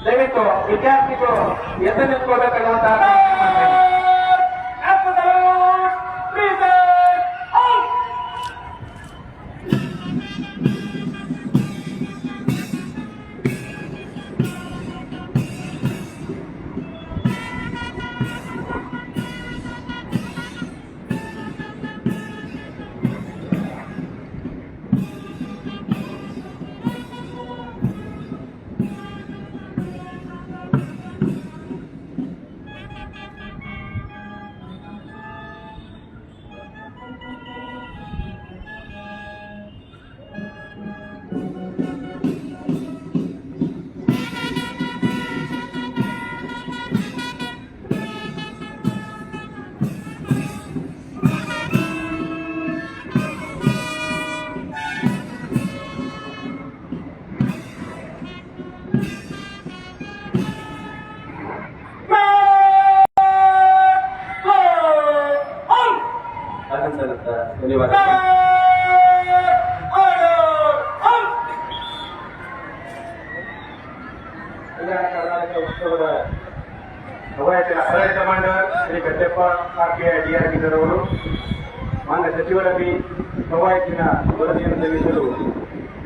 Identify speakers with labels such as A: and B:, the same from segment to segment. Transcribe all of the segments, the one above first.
A: ದಯವಿಟ್ಟು ವಿದ್ಯಾರ್ಥಿಗಳು ಎದ್ದು ನಿಂತ್ಕೋಬೇಕಾಗುವಂತಹ ಕರ್ನಾಟಕ ಉತ್ಸವದ ಕವಾಯತಿನ ಆಡಳಿತ ಮಂಡಳ ಶ್ರೀ ಗದ್ದೆಪ್ಪ ಆರ್ಕೆ ಡಿಆರ್ ಅವರು ಮಾನ್ಯ ಸಚಿವರಲ್ಲಿ ಕವಾಯತಿನ ವರದಿಯನ್ನು ಸಲ್ಲಿಸಲು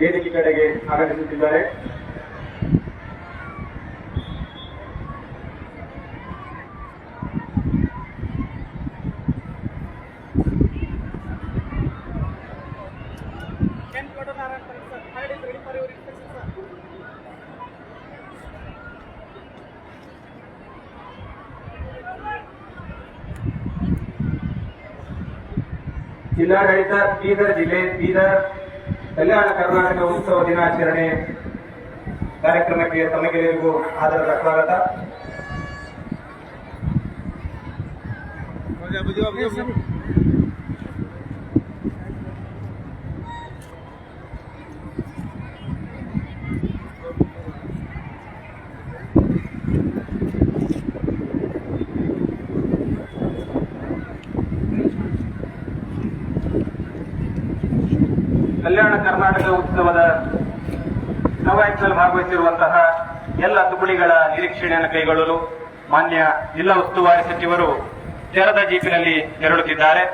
A: ವೇದಿಕೆ ಕಡೆಗೆ ಆಗಮಿಸುತ್ತಿದ್ದಾರೆ. ಜಿಲ್ಲಾಡಳಿತ ಬೀದರ್ ಜಿಲ್ಲೆ ಬೀದರ್ ಕಲ್ಯಾಣ ಕರ್ನಾಟಕ ಉತ್ಸವ ದಿನಾಚರಣೆ ಕಾರ್ಯಕ್ರಮಕ್ಕೆ ತಮಗೆಲ್ಲರಿಗೂ ಆಧಾರದ ಸ್ವಾಗತ. ಕಲ್ಯಾಣ ಕರ್ನಾಟಕ ಉತ್ಸವದ ಕವಾಯತಿನಲ್ಲಿ ಭಾಗವಹಿಸಿರುವಂತಹ ಎಲ್ಲ ತುಕಡಿಗಳ ನಿರೀಕ್ಷಣೆಯನ್ನು ಕೈಗೊಳ್ಳಲು ಮಾನ್ಯ ಜಿಲ್ಲಾ ಉಸ್ತುವಾರಿ ಸಚಿವರು ತೆರೆದ ಜೀಪಿನಲ್ಲಿ ತೆರಳುತ್ತಿದ್ದಾರೆ.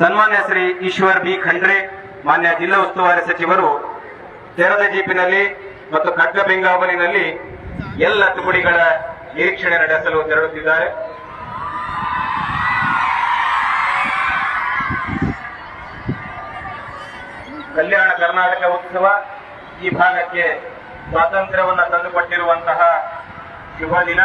A: ಸನ್ಮಾನ್ಯ ಶ್ರೀ ಈಶ್ವರ್ ಬಿ ಖಂಡ್ರೆ ಮಾನ್ಯ ಜಿಲ್ಲಾ ಉಸ್ತುವಾರಿ ಸಚಿವರು ತೆರೆದ ಜೀಪಿನಲ್ಲಿ ಮತ್ತು ಖಡ್ಗ ಬೆಂಗಾವಲಿನಲ್ಲಿ ಎಲ್ಲ ತುಕಡಿಗಳ ನಿರೀಕ್ಷಣೆ ನಡೆಸಲು ತೆರಳುತ್ತಿದ್ದಾರೆ. ಕಲ್ಯಾಣ ಕರ್ನಾಟಕ ಉತ್ಸವ ಈ ಭಾಗಕ್ಕೆ ಸ್ವಾತಂತ್ರ್ಯವನ್ನು ತಂದುಕೊಟ್ಟಿರುವಂತಹ ಶುಭ ದಿನ.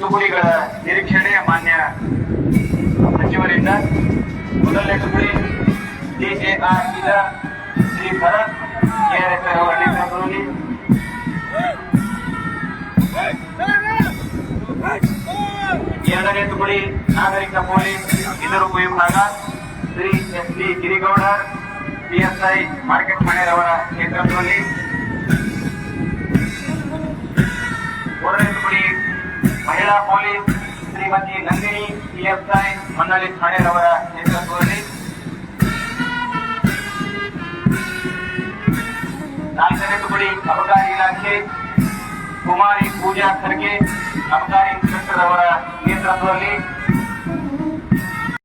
A: ತುಕಡಿಗಳ ನಿರೀಕ್ಷಣೆ ಮಾನ್ಯ ಸಚಿವರಿಂದ ಮೊದಲನೇ ತುಕಡಿ ಡಿಜೆಆರ್ ಶ್ರೀ ಭರತ್ ಕೆಆರ್ಎಸ್ ಅವರ ನೇತೃತ್ವದಲ್ಲಿ, ಎರಡನೇ ತುಕಡಿ ನಾಗರಿಕ ಪೊಲೀಸ್ ಇದರ ವಿಭಾಗ Shri S D Girigowdar PSI market ಮನೆಯವರ ನೇತೃತ್ವದಲ್ಲಿ, ಮೂರನೇ ತುಕಡಿ ಮಹಿಳಾ ಪೊಲೀಸ್ ಶ್ರೀಮತಿ ನಂದಿನಿ ಪಿಎಸ್ಐ ಮನ್ನಳ್ಳಿ ಠಾಣೆಯವರ ನೇತೃತ್ವದಲ್ಲಿ, ನಾಲ್ಕನೇ ತುಕಡಿ ಅಬಕಾರಿ ಇಲಾಖೆ ಕುಮಾರಿ ಪೂಜಾ ಖರ್ಗೆ ಅಬಕಾರಿ ಇನ್ಸ್ಪೆಕ್ಟರ್ ಅವರ ನೇತೃತ್ವದಲ್ಲಿ,